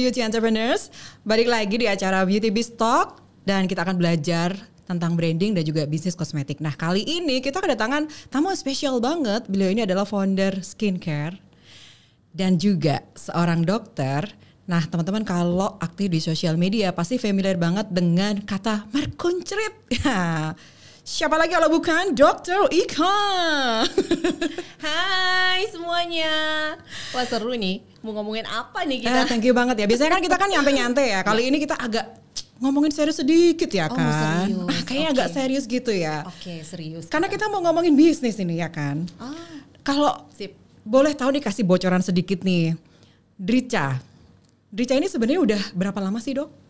beauty entrepreneurs. Balik lagi di acara Beauty Biz Talk dan kita akan belajar tentang branding dan juga bisnis kosmetik. Nah, kali ini kita kedatangan tamu spesial banget. Beliau ini adalah founder skincare dan juga seorang dokter. Nah, teman-teman kalau aktif di sosial media pasti familiar banget dengan kata Markuncrit. Ya. Siapa lagi kalau bukan Dr. Ika. Hai semuanya. Wah seru nih. Mau ngomongin apa nih kita? Thank you banget ya. Biasanya kan kita kan nyantai-nyantai ya. Kali ini kita agak ngomongin serius sedikit ya kan. Serius. Kayaknya agak serius gitu ya. Oke, serius. Karena kita mau ngomongin bisnis ini ya kan. Kalau boleh tahu nih kasih bocoran sedikit nih. Drica ini sebenarnya udah berapa lama sih, Dok?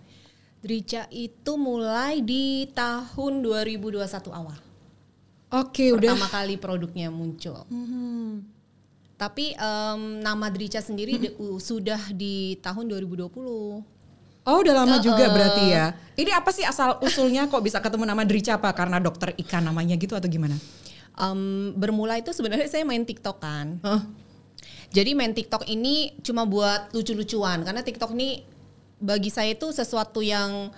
Drica itu mulai di tahun 2021 awal. Oke, Pertama kali produknya muncul. Tapi nama Drica sendiri sudah di tahun 2020. Oh, udah lama juga berarti ya. Ini apa sih asal usulnya kok bisa ketemu nama Drica, apa karena Dokter Ika namanya gitu atau gimana? Bermula itu sebenarnya saya main TikTok kan. Jadi main TikTok ini cuma buat lucu-lucuan karena TikTok ini bagi saya itu sesuatu yang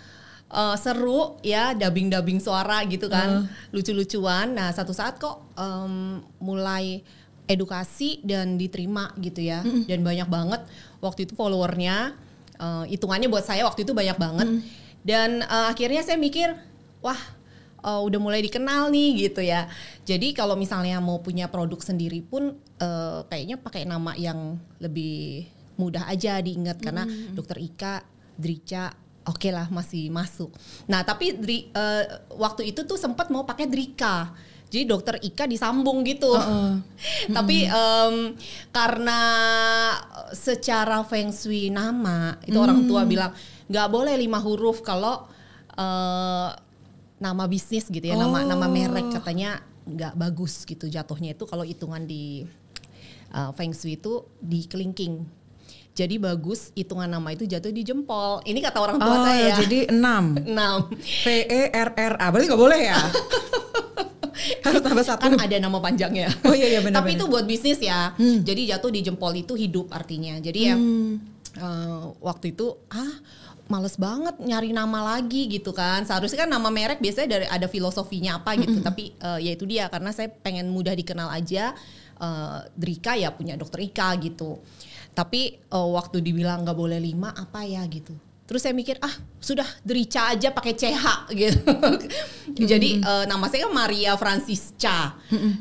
seru ya, dubbing suara gitu kan, lucu-lucuan. Nah satu saat kok mulai edukasi dan diterima gitu ya, dan banyak banget waktu itu followernya, hitungannya buat saya waktu itu banyak banget. Dan akhirnya saya mikir, wah udah mulai dikenal nih gitu ya. Jadi kalau misalnya mau punya produk sendiri pun kayaknya pakai nama yang lebih mudah aja diingat karena Dokter Ika, Drica, oke lah masih masuk. Nah tapi waktu itu tuh sempat mau pakai Drika, jadi Dokter Ika disambung gitu. Tapi karena secara feng shui nama itu orang tua bilang nggak boleh 5 huruf kalau nama bisnis gitu ya, nama merek katanya nggak bagus gitu jatuhnya itu kalau hitungan di feng shui itu di kelingking. Jadi bagus hitungan nama itu jatuh di jempol. Ini kata orang tua saya. Jadi 6. VERRA. Berarti gak boleh ya? Harus tambah 1. Kan ada nama panjangnya. Oh iya benar. Tapi itu buat bisnis ya. Jadi jatuh di jempol itu hidup artinya. Jadi ya waktu itu males banget nyari nama lagi gitu kan. Seharusnya kan nama merek biasanya dari ada filosofinya apa gitu. Tapi ya itu dia karena saya pengen mudah dikenal aja. Drika ya punya Dokter Ika gitu. Tapi waktu dibilang nggak boleh 5 apa ya gitu. Terus saya mikir sudah Drica aja pakai CH gitu. Jadi nama saya kan Maria Francisca.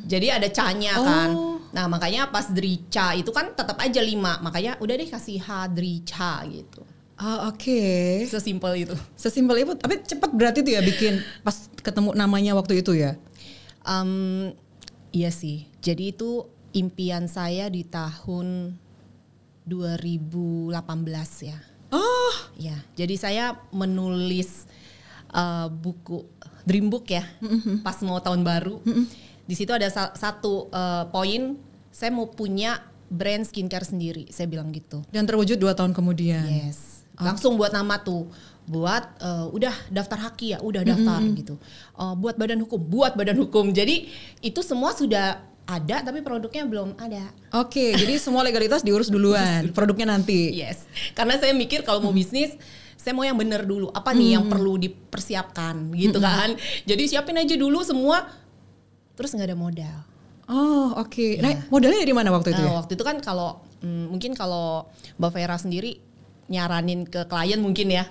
Jadi ada C-nya kan. Nah makanya pas Drica itu kan tetap aja 5. Makanya udah deh kasih H Drica gitu. Oke. Sesimpel itu. Sesimpel itu. Tapi cepet berarti tuh ya bikin pas ketemu namanya waktu itu ya. Iya sih. Jadi itu impian saya di tahun 2018 ya. Ya, jadi saya menulis buku Dream Book ya. Pas mau tahun baru. Di situ ada satu poin saya mau punya brand skincare sendiri, saya bilang gitu. Dan terwujud 2 tahun kemudian. Yes. Langsung buat nama tuh. Buat udah daftar haki ya, udah daftar gitu. Buat badan hukum. Jadi itu semua sudah ada tapi produknya belum ada. Oke, jadi semua legalitas diurus duluan, produknya nanti. Yes, karena saya mikir kalau mau bisnis, saya mau yang bener dulu. Apa nih yang perlu dipersiapkan gitu kan. Jadi siapin aja dulu semua, terus nggak ada modal. Oke. Nah modalnya dari mana waktu itu ya? Waktu itu kan kalau mungkin kalau Mbak Vera sendiri nyaranin ke klien mungkin ya,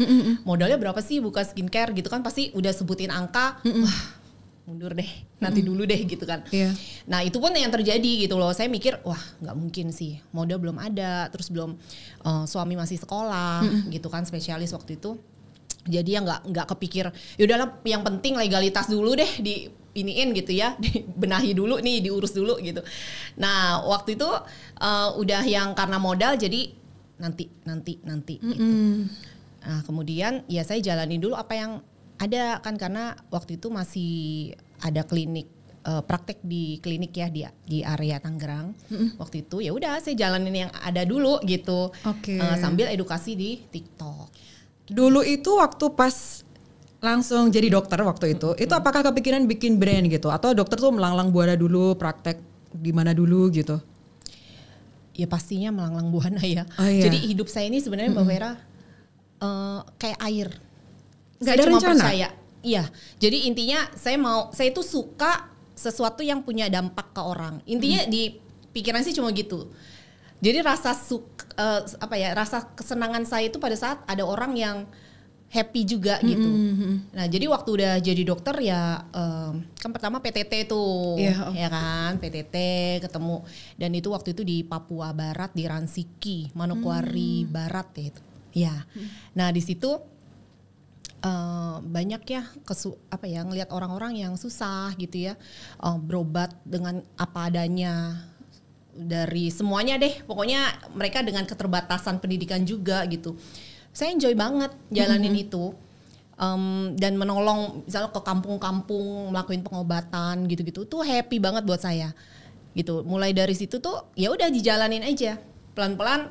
modalnya berapa sih buka skincare gitu kan pasti udah sebutin angka, wah mundur deh, nanti dulu deh gitu kan. Nah itu pun yang terjadi gitu loh. Saya mikir wah nggak mungkin sih, modal belum ada, terus belum suami masih sekolah gitu kan, spesialis waktu itu. Jadi ya nggak kepikir. Yaudahlah yang penting legalitas dulu deh di iniin gitu ya, benahi dulu nih, diurus dulu gitu. Nah waktu itu udah yang karena modal jadi nanti gitu. Nah kemudian ya saya jalanin dulu apa yang ada kan karena waktu itu masih ada klinik praktek di klinik ya di area Tangerang. Waktu itu ya udah saya jalanin yang ada dulu gitu. Sambil edukasi di TikTok. Dulu itu waktu pas langsung jadi dokter waktu itu apakah kepikiran bikin brand gitu atau dokter tuh melanglang buana dulu praktek di mana dulu gitu? Ya pastinya melanglang buana ya. Jadi hidup saya ini sebenarnya Mbak Vera kayak air. Nggak Saya ada cuma rencana? percaya. Iya. Jadi intinya saya itu suka sesuatu yang punya dampak ke orang. Intinya di pikiran sih cuma gitu. Jadi rasa rasa kesenangan saya itu pada saat ada orang yang happy juga gitu. Nah, jadi waktu udah jadi dokter ya kan pertama PTT tuh, ya kan, PTT ketemu, dan itu waktu itu di Papua Barat di Ransiki, Manokwari Barat ya itu. Ya. Nah, di situ banyak ya ngelihat orang-orang yang susah gitu ya, berobat dengan apa adanya, dari semuanya deh, pokoknya mereka dengan keterbatasan pendidikan juga gitu. Saya enjoy banget jalanin itu, dan menolong misalnya ke kampung-kampung melakukan pengobatan gitu-gitu, tuh happy banget buat saya gitu. Mulai dari situ tuh ya udah dijalanin aja pelan-pelan.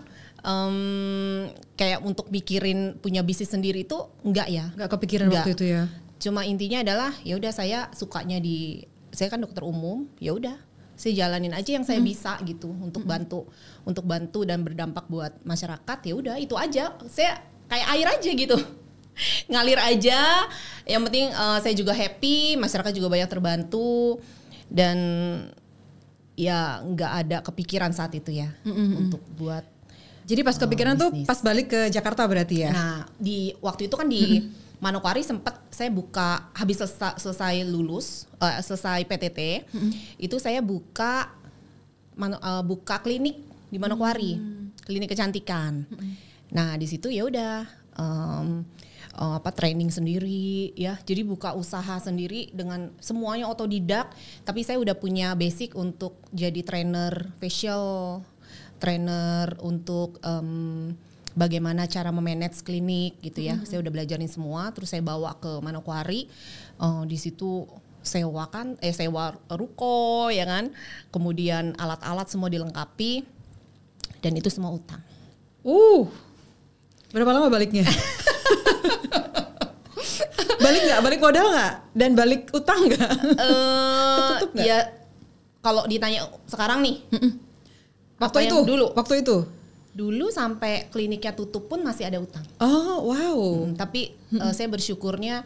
Kayak untuk mikirin punya bisnis sendiri itu enggak ya, Nggak kepikiran waktu itu ya. Cuma intinya adalah ya udah saya sukanya saya kan dokter umum, ya udah saya jalanin aja yang saya bisa gitu untuk bantu dan berdampak buat masyarakat. Ya udah itu aja, saya kayak air aja gitu. Ngalir aja, yang penting saya juga happy, masyarakat juga banyak terbantu, dan ya nggak ada kepikiran saat itu ya untuk buat. Jadi pas kepikiran tuh pas balik ke Jakarta berarti ya? Nah, di waktu itu kan di Manokwari sempat saya buka, habis selesai lulus, selesai PTT, itu saya buka klinik di Manokwari, klinik kecantikan. Nah, di situ ya udah training sendiri ya. Jadi buka usaha sendiri dengan semuanya otodidak, tapi saya udah punya basic untuk jadi trainer facial, trainer untuk bagaimana cara memanage klinik gitu ya. Saya udah belajarin semua, terus saya bawa ke Manokwari. Di situ sewa ruko ya kan. Kemudian alat-alat semua dilengkapi, dan itu semua utang. Berapa lama baliknya? Balik modal nggak? Dan balik utang nggak? Ketutup nggak? Ya kalau ditanya sekarang nih. Waktu itu? Dulu sampai kliniknya tutup pun masih ada utang. Oh wow. Tapi saya bersyukurnya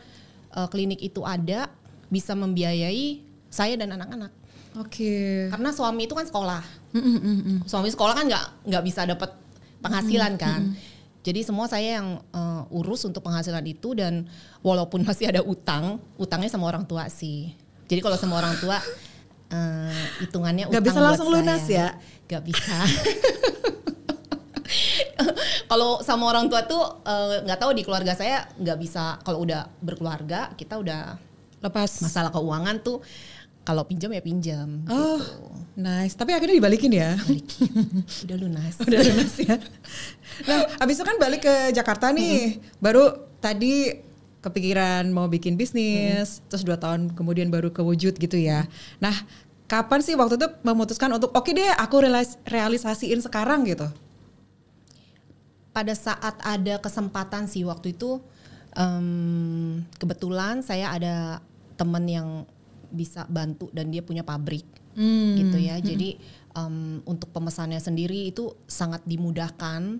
klinik itu ada, bisa membiayai saya dan anak-anak. Oke. Karena suami itu kan sekolah. Suami sekolah kan nggak bisa dapat penghasilan kan. Jadi semua saya yang urus untuk penghasilan itu, dan walaupun masih ada utangnya sama orang tua sih. Jadi kalau sama orang tua hitungannya utang gak bisa langsung lunas ya? Gak bisa. Kalau sama orang tua tuh nggak tahu, di keluarga saya nggak bisa. Kalau udah berkeluarga kita udah lepas masalah keuangan tuh, kalau pinjam ya pinjam. Oh gitu. Nice, tapi akhirnya dibalikin ya? Udah lunas. Udah lunas ya. Nah abis itu kan balik ke Jakarta nih, baru tadi kepikiran mau bikin bisnis, terus 2 tahun kemudian baru kewujud gitu ya. Nah kapan sih waktu itu memutuskan untuk oke deh aku realisasiin sekarang gitu? Pada saat ada kesempatan sih waktu itu, kebetulan saya ada teman yang bisa bantu dan dia punya pabrik gitu ya. Jadi untuk pemesannya sendiri itu sangat dimudahkan,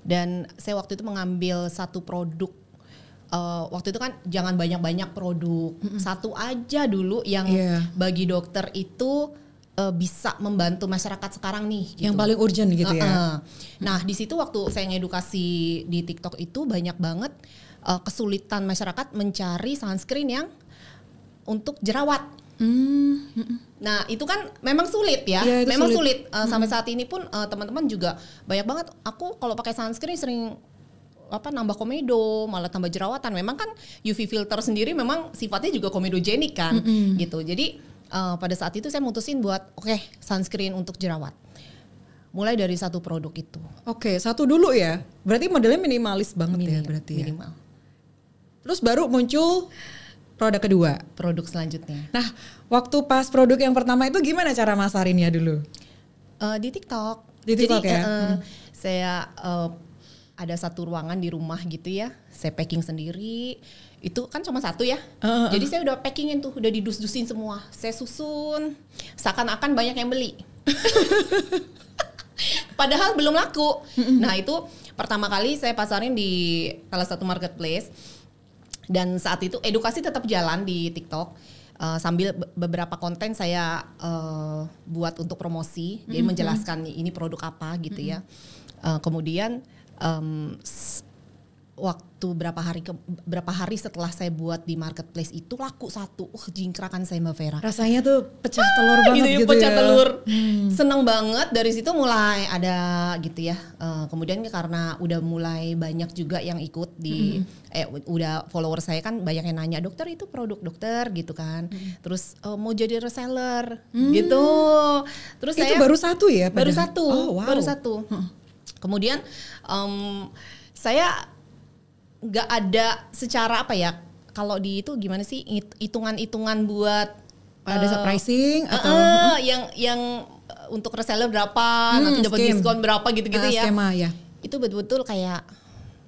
dan saya waktu itu mengambil satu produk. Waktu itu kan jangan banyak-banyak produk, satu aja dulu yang bagi dokter itu bisa membantu masyarakat sekarang nih gitu. Yang paling urgent gitu ya. Nah di situ waktu saya ngedukasi di TikTok itu banyak banget kesulitan masyarakat mencari sunscreen yang untuk jerawat. Nah itu kan memang sulit ya, memang sulit. Sampai saat ini pun teman-teman juga banyak banget. Aku kalau pakai sunscreen sering nambah komedo, malah tambah jerawatan. Memang kan UV filter sendiri memang sifatnya juga komedogenik kan, gitu. Jadi pada saat itu saya mutusin buat sunscreen untuk jerawat. Mulai dari satu produk itu. Oke, satu dulu ya. Berarti modelnya minimalis banget ya berarti ya. Minimal. Terus baru muncul produk kedua, produk selanjutnya. Nah, waktu pas produk yang pertama itu gimana cara masarinnya dulu? Di TikTok. Di TikTok. Jadi, ya. Saya ada satu ruangan di rumah gitu ya. Saya packing sendiri. Itu kan cuma satu ya. Jadi saya udah packingin tuh, udah didus-dusin semua. Saya susun, seakan-akan banyak yang beli. Padahal belum laku. Nah itu pertama kali saya pasarin di salah satu marketplace. Dan saat itu edukasi tetap jalan di TikTok. Sambil beberapa konten saya buat untuk promosi. Jadi menjelaskan ini produk apa gitu ya. Kemudian waktu berapa hari setelah saya buat di marketplace itu laku satu. Jingkrakan saya Mbak Vera. Rasanya tuh pecah telur banget gitu pecah ya. telur. Seneng banget, dari situ mulai ada gitu ya. Kemudian karena udah mulai banyak juga yang ikut di udah follower saya kan banyak yang nanya, dokter itu produk dokter gitu kan. Terus mau jadi reseller gitu. Terus itu saya baru satu ya? Baru satu. Oh, wow. Baru satu. Kemudian saya nggak ada secara apa ya, kalau di itu gimana sih hitungan-hitungan buat ada pricing atau yang untuk reseller berapa, nanti dapat diskon berapa gitu-gitu ya. Skema ya. Itu betul-betul kayak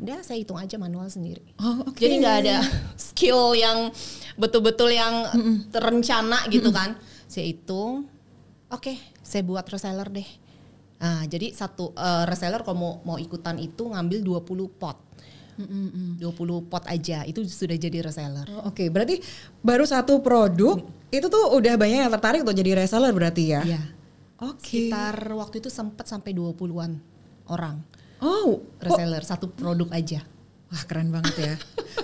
udah saya hitung aja manual sendiri. Oh, okay. Jadi nggak ada skill yang betul-betul yang terencana gitu kan. Saya hitung, oke, saya buat reseller deh. Nah, jadi satu reseller kalau mau ikutan itu ngambil 20 pot. 20 pot aja itu sudah jadi reseller. Oke, berarti baru satu produk itu tuh udah banyak yang tertarik untuk jadi reseller berarti ya? Iya. Oke. Sekitar waktu itu sempat sampai 20-an orang. Oh, reseller satu produk aja. Wah, keren banget ya.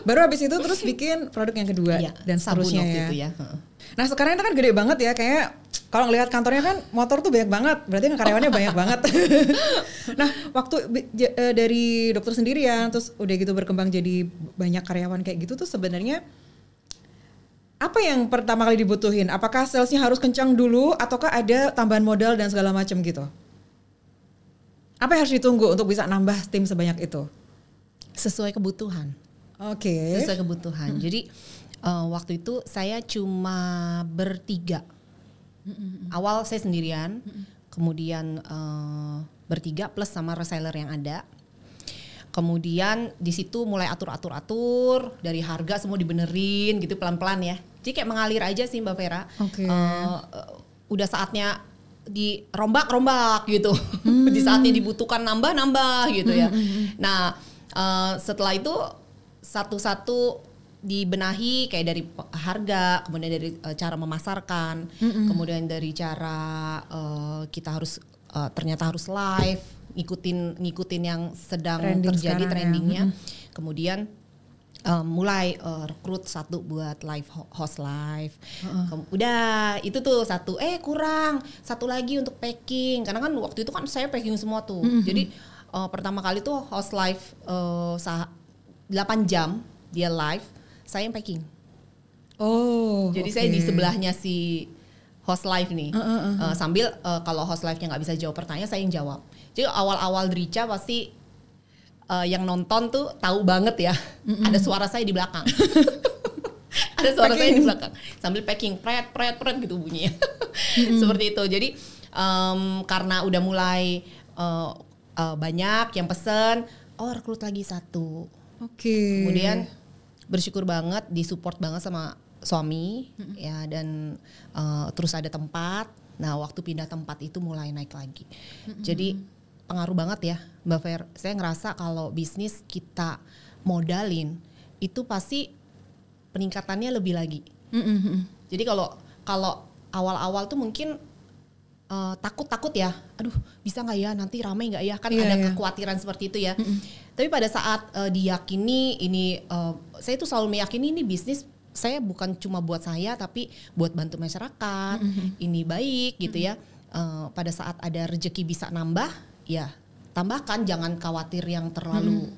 Baru habis itu terus bikin produk yang kedua dan seterusnya ya. Itu ya. Nah, sekarang itu kan gede banget ya, kayak kalau ngelihat kantornya kan motor tuh banyak banget, berarti kan karyawannya banyak banget. Nah, waktu dari dokter sendirian terus udah gitu berkembang jadi banyak karyawan kayak gitu tuh sebenarnya apa yang pertama kali dibutuhin? Apakah salesnya harus kencang dulu ataukah ada tambahan modal dan segala macam gitu? Apa yang harus ditunggu untuk bisa nambah tim sebanyak itu? Sesuai kebutuhan. Oke. Sesuai kebutuhan. Jadi waktu itu saya cuma bertiga. Awal saya sendirian, kemudian bertiga plus sama reseller yang ada. Kemudian di situ mulai atur dari harga semua dibenerin gitu pelan-pelan ya. Jadi kayak mengalir aja sih Mbak Vera. Okay. Udah saatnya dirombak gitu. Di saatnya dibutuhkan nambah gitu ya. Nah setelah itu satu-satu dibenahi kayak dari harga, kemudian dari cara memasarkan, kemudian dari cara kita harus ternyata harus live, ngikutin yang sedang terjadi trendingnya. Kemudian mulai rekrut satu buat host live. Udah itu tuh satu, kurang satu lagi untuk packing, karena kan waktu itu kan saya packing semua tuh. Jadi pertama kali tuh host live 8 jam dia live, saya yang packing. Oh. Jadi saya di sebelahnya si host live nih. Sambil kalau host live-nya nggak bisa jawab pertanyaan, saya yang jawab. Jadi awal-awal Drica pasti yang nonton tuh tahu banget ya. Ada suara saya di belakang. Ada suara saya di belakang. Sambil packing, pret gitu bunyinya. Seperti itu. Jadi karena udah mulai banyak yang pesen, rekrut lagi satu. Oke. Kemudian bersyukur banget, disupport banget sama suami ya, dan terus ada tempat. Nah waktu pindah tempat itu mulai naik lagi. Jadi pengaruh banget ya Mbak Fer. Saya ngerasa kalau bisnis kita modalin itu pasti peningkatannya lebih lagi. Jadi kalau awal-awal tuh mungkin takut ya, aduh bisa nggak ya, nanti ramai nggak ya, kan ada kekhawatiran seperti itu ya. Tapi pada saat diyakini ini, saya tuh selalu meyakini ini bisnis saya bukan cuma buat saya, tapi buat bantu masyarakat. Ini baik gitu ya. Pada saat ada rezeki bisa nambah, ya tambahkan, jangan khawatir yang terlalu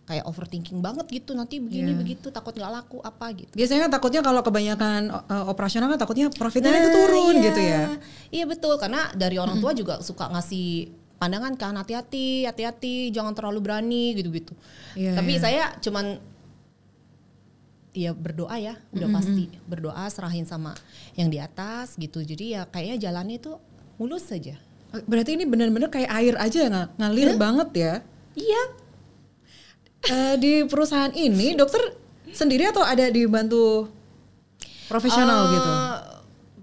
kayak overthinking banget gitu, nanti begini begitu, takut nggak laku apa gitu. Biasanya takutnya kalau kebanyakan operasional kan takutnya profitnya itu turun gitu ya. Iya betul, karena dari orang tua juga suka ngasih pandangan kan, hati-hati, jangan terlalu berani gitu-gitu. Tapi saya cuman ya berdoa ya, udah pasti berdoa, serahin sama yang di atas gitu. Jadi ya kayaknya jalannya itu mulus saja. Berarti ini benar-benar kayak air aja ngalir banget ya? Iya. Di perusahaan ini dokter sendiri atau ada dibantu profesional gitu?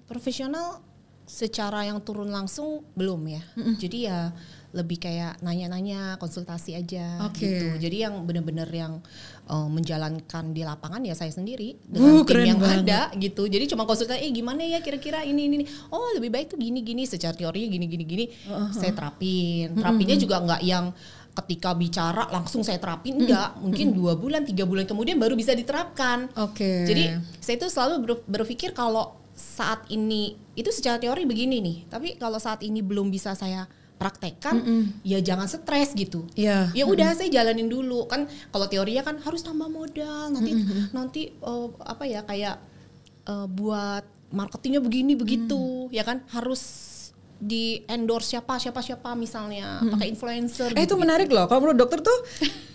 Profesional secara yang turun langsung belum ya. Jadi ya lebih kayak nanya-nanya, konsultasi aja gitu. Jadi yang benar-benar yang menjalankan di lapangan ya saya sendiri dengan tim yang ada gitu. Jadi cuma konsultasi, gimana ya kira-kira ini. Oh lebih baik tuh gini-gini, secara teorinya gini. Saya terapin. Terapinya juga nggak yang ketika bicara langsung saya terapin, enggak. Mungkin 2 bulan, 3 bulan kemudian baru bisa diterapkan. Jadi saya itu selalu berpikir kalau saat ini itu secara teori begini nih, tapi kalau saat ini belum bisa saya praktekkan, ya jangan stres gitu. Ya udah saya jalanin dulu kan. Kalau teorinya kan harus tambah modal, nanti apa ya kayak buat marketingnya begini begitu, ya kan harus di endorse siapa misalnya pakai influencer. Itu menarik loh. Kalau menurut dokter tuh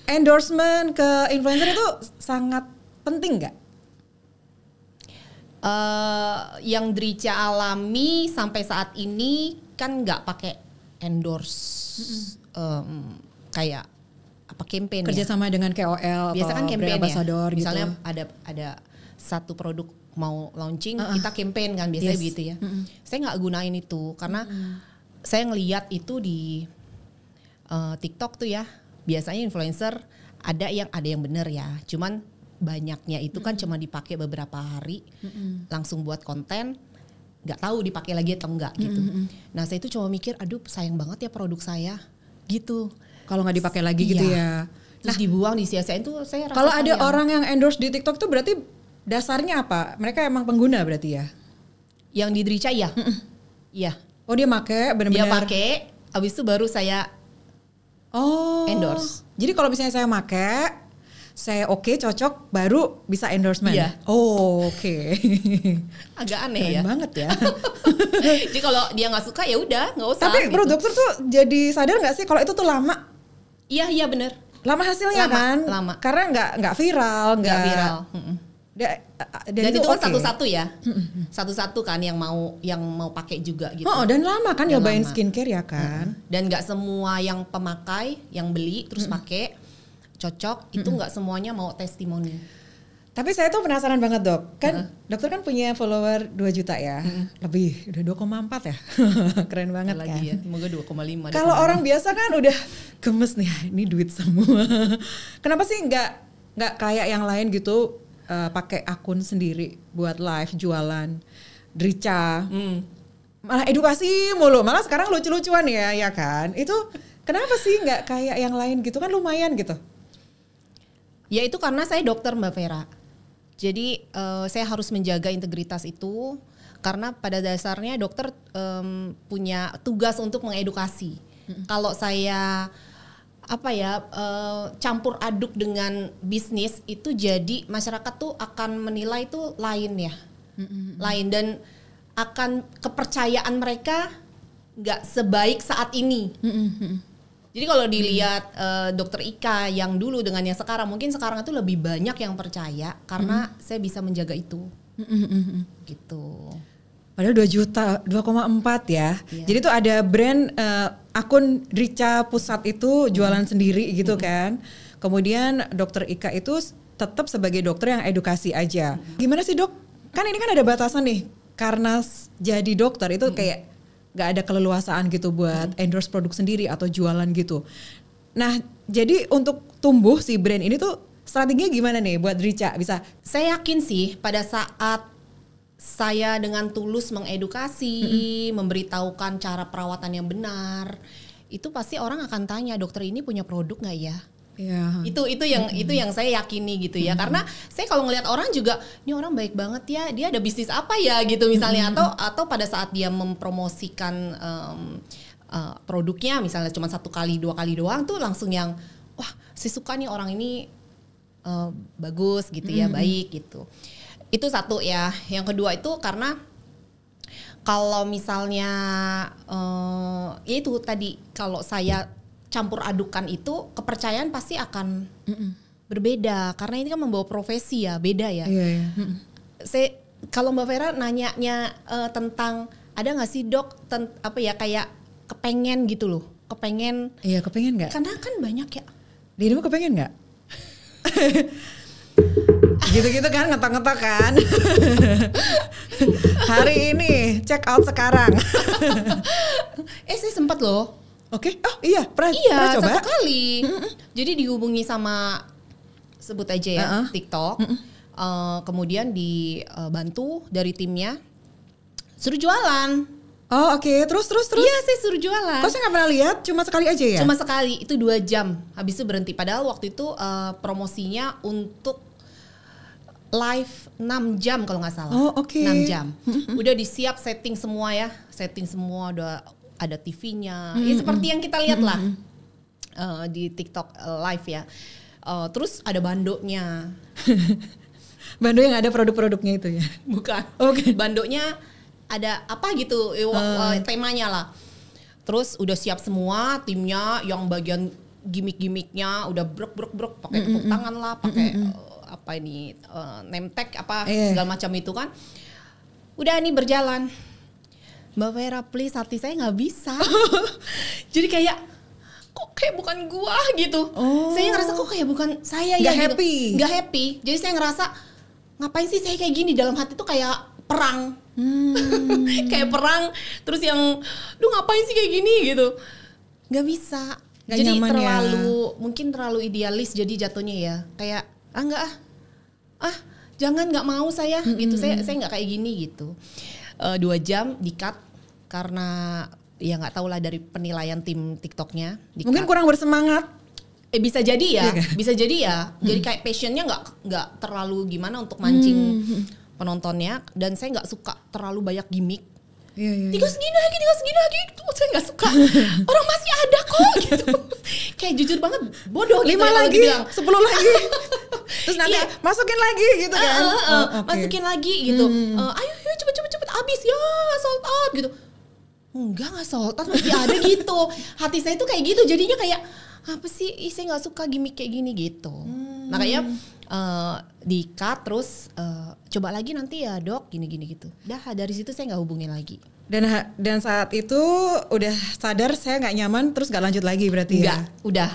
endorsement ke influencer itu sangat penting nggak? Yang Drica alami sampai saat ini kan nggak pakai endorse kayak apa campaign kerjasama dengan KOL biasa atau kan campaign ambassador ya. Misalnya gitu. ada satu produk mau launching kita campaign kan biasanya begitu ya. Saya nggak gunain itu karena saya ngelihat itu di TikTok tuh ya, biasanya influencer ada yang benar ya, cuman banyaknya itu kan cuma dipakai beberapa hari, langsung buat konten, nggak tahu dipakai lagi atau enggak gitu. Nah saya itu cuma mikir, aduh sayang banget ya produk saya gitu. Kalau nggak dipakai lagi gitu ya. Terus dibuang, disia-siain tuh saya rasa kalau ada sayang. orang yang endorse di TikTok tuh berarti dasarnya apa? Mereka emang pengguna berarti ya? Yang di Drica ya? Iya. Oh dia pakai benar-benar. Dia pakai, abis itu baru saya endorse. Jadi kalau misalnya saya pakai, saya cocok, baru bisa endorsement. Iya. Oke. Agak aneh ya. Keren banget ya. Jadi kalau dia nggak suka ya udah, nggak usah. Tapi menurut dokter tuh jadi sadar nggak sih kalau itu tuh lama? Iya benar. Lama hasilnya kan? Lama. Karena nggak viral, nggak viral. Dan itu kan satu-satu ya, satu-satu kan yang mau pakai juga gitu. Dan lama kan nyobain skincare ya kan. Dan nggak semua yang pemakai, yang beli terus pakai cocok, itu nggak semuanya mau testimoni. Tapi saya tuh penasaran banget dok, kan dokter kan punya follower 2 juta ya, lebih udah 2,4 ya, keren banget lagi kan. Ya, semoga 2,5. Kalau orang biasa kan udah gemes nih, ini duit semua. Kenapa sih nggak kayak yang lain gitu? Pakai akun sendiri buat live jualan Drica, malah edukasi mulu, malah sekarang lucu-lucuan ya kan? Itu kenapa sih nggak kayak yang lain gitu, kan lumayan gitu? Ya itu karena saya dokter Mbak Vera, jadi saya harus menjaga integritas itu karena pada dasarnya dokter punya tugas untuk mengedukasi. Kalau saya campur aduk dengan bisnis itu jadi masyarakat tuh akan menilai itu lain ya, lain, dan akan kepercayaan mereka nggak sebaik saat ini. Jadi kalau dilihat Dokter Ika yang dulu dengan yang sekarang, mungkin sekarang itu lebih banyak yang percaya karena saya bisa menjaga itu, gitu. Padahal 2 juta, 2,4 ya. Iya. Jadi tuh ada brand akun Drica Pusat itu jualan sendiri gitu kan. Kemudian Dokter Ika itu tetap sebagai dokter yang edukasi aja. Gimana sih dok? Kan ini kan ada batasan nih. Karena jadi dokter itu kayak gak ada keleluasaan gitu buat endorse produk sendiri atau jualan gitu. Nah jadi untuk tumbuh si brand ini tuh strateginya gimana nih buat Drica bisa? Saya yakin sih pada saat saya dengan tulus mengedukasi, memberitahukan cara perawatan yang benar, itu pasti orang akan tanya, dokter ini punya produk nggak ya? Yeah. Itu yang saya yakini gitu ya, karena saya kalau ngelihat orang juga, ini orang baik banget ya, dia ada bisnis apa ya gitu misalnya, atau pada saat dia mempromosikan produknya misalnya cuma 1 kali 2 kali doang tuh langsung yang wah saya suka nih orang ini bagus gitu ya, baik gitu. Itu satu ya. Yang kedua itu karena kalau misalnya ya itu tadi, kalau saya campur adukan itu kepercayaan pasti akan berbeda karena ini kan membawa profesi ya, beda ya. Saya kalau Mbak Vera nanyanya tentang ada nggak sih dok kayak kepengen gitu loh, kepengen. Iya kepengen nggak? Karena kan banyak ya. Dirimu kepengen nggak? gitu-gitu kan, ngetok-ngetok kan. Hari ini check out sekarang. Saya sempat loh. Oke. Oh iya, pernah coba? Satu kali. Jadi dihubungi sama sebut aja ya TikTok. Kemudian dibantu dari timnya suruh jualan. Oh oke. Terus. Iya, saya suruh jualan. Kok saya nggak pernah lihat? Cuma sekali aja ya? Cuma sekali, itu 2 jam. Habis itu berhenti. Padahal waktu itu promosinya untuk live 6 jam kalau nggak salah. Oh oke. 6 jam. Udah disiap setting semua ya. Setting semua, udah ada TV-nya. Ya seperti yang kita lihat lah di TikTok live ya. Terus ada bandonya. Bando yang ada produk-produknya itu ya? Bukan. Oke. Bandonya ada apa gitu temanya lah. Terus udah siap semua timnya, yang bagian gimmick-gimmicknya udah brok pakai tepuk tangan lah, pakai name tag segala macam itu kan. Udah nih berjalan. Mbak Vera please, hati saya nggak bisa. Jadi kayak kok kayak bukan gua gitu. Saya ngerasa kok kayak bukan saya ya gitu. Nggak happy. Jadi saya ngerasa ngapain sih saya kayak gini, dalam hati tuh kayak perang. Kayak perang, terus yang ngapain sih kayak gini gitu, nggak bisa. Gak jadi terlalu mungkin terlalu idealis jadi jatuhnya ya, kayak jangan, nggak mau saya gitu. Saya nggak kayak gini gitu. 2 jam di-cut karena ya nggak tahu lah dari penilaian tim TikToknya. Mungkin kurang bersemangat. Bisa jadi ya, bisa jadi ya. Jadi kayak passionnya nggak terlalu gimana untuk mancing penontonnya, dan saya nggak suka terlalu banyak gimmick. Tiga segini lagi gitu, saya nggak suka. Orang masih ada kok gitu. Kayak jujur banget bodoh 5 gitu. 5 lagi, 10 lagi. Terus nanti masukin lagi gitu kan. Masukin lagi gitu. Ayo cepet abis ya, sold out gitu. Nggak sold out, masih ada gitu. Hati saya tuh kayak gitu, jadinya kayak apa sih, saya nggak suka gimmick kayak gini gitu. Makanya di-cut terus coba lagi nanti ya dok gini gitu. Dah dari situ saya nggak hubungin lagi. Dan saat itu udah sadar saya nggak nyaman, terus nggak lanjut lagi berarti ya? Nggak, udah.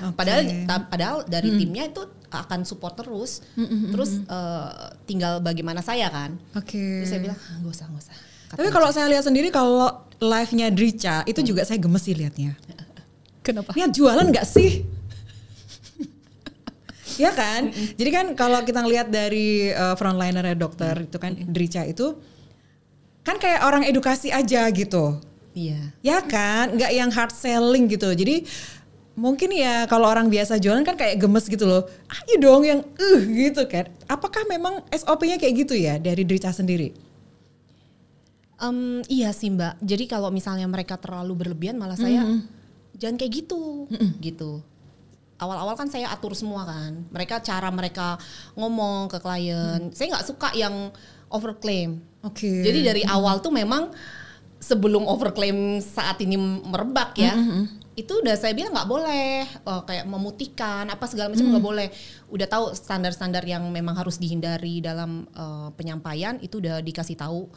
Padahal dari timnya itu akan support terus. Terus tinggal bagaimana saya kan. Terus saya bilang nggak usah. Tapi kalau saya lihat sendiri, kalau live-nya Drica itu juga saya gemes sih liatnya. Kenapa? Niat jualan nggak sih? Ya kan? Jadi kan kalau kita ngelihat dari frontliner dokter itu kan Drica itu kan kayak orang edukasi aja gitu. Iya. Ya kan? Nggak yang hard selling gitu. Jadi mungkin ya kalau orang biasa jualan kan kayak gemes gitu loh. Ayo dong yang gitu kan. Apakah memang SOP-nya kayak gitu ya dari Drica sendiri? Iya sih Mbak. Jadi kalau misalnya mereka terlalu berlebihan, malah saya jangan kayak gitu. Gitu. Awal-awal kan saya atur semua kan. Cara mereka ngomong ke klien. Saya nggak suka yang overclaim. Jadi dari awal tuh memang sebelum overclaim saat ini merebak ya. Itu udah saya bilang nggak boleh kayak memutihkan apa segala macam, nggak boleh. Udah tahu standar-standar yang memang harus dihindari dalam penyampaian, itu udah dikasih tahu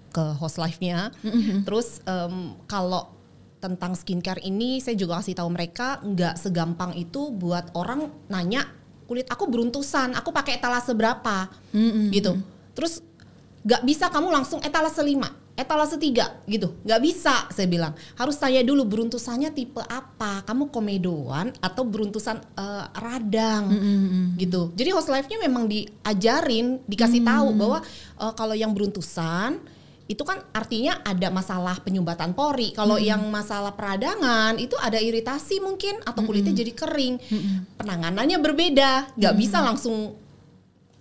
ke host live-nya. Terus kalau tentang skincare ini saya juga kasih tahu mereka nggak segampang itu buat orang nanya kulit aku beruntusan, aku pakai etalase berapa gitu. Terus nggak bisa kamu langsung etalase 5, etalase 3 gitu, nggak bisa. Saya bilang harus tanya dulu beruntusannya tipe apa, kamu komedoan atau beruntusan radang gitu. Jadi host live-nya memang diajarin, dikasih tahu bahwa kalau yang beruntusan itu kan artinya ada masalah penyumbatan pori. Kalau yang masalah peradangan itu ada iritasi mungkin atau kulitnya jadi kering. Penanganannya berbeda, nggak bisa langsung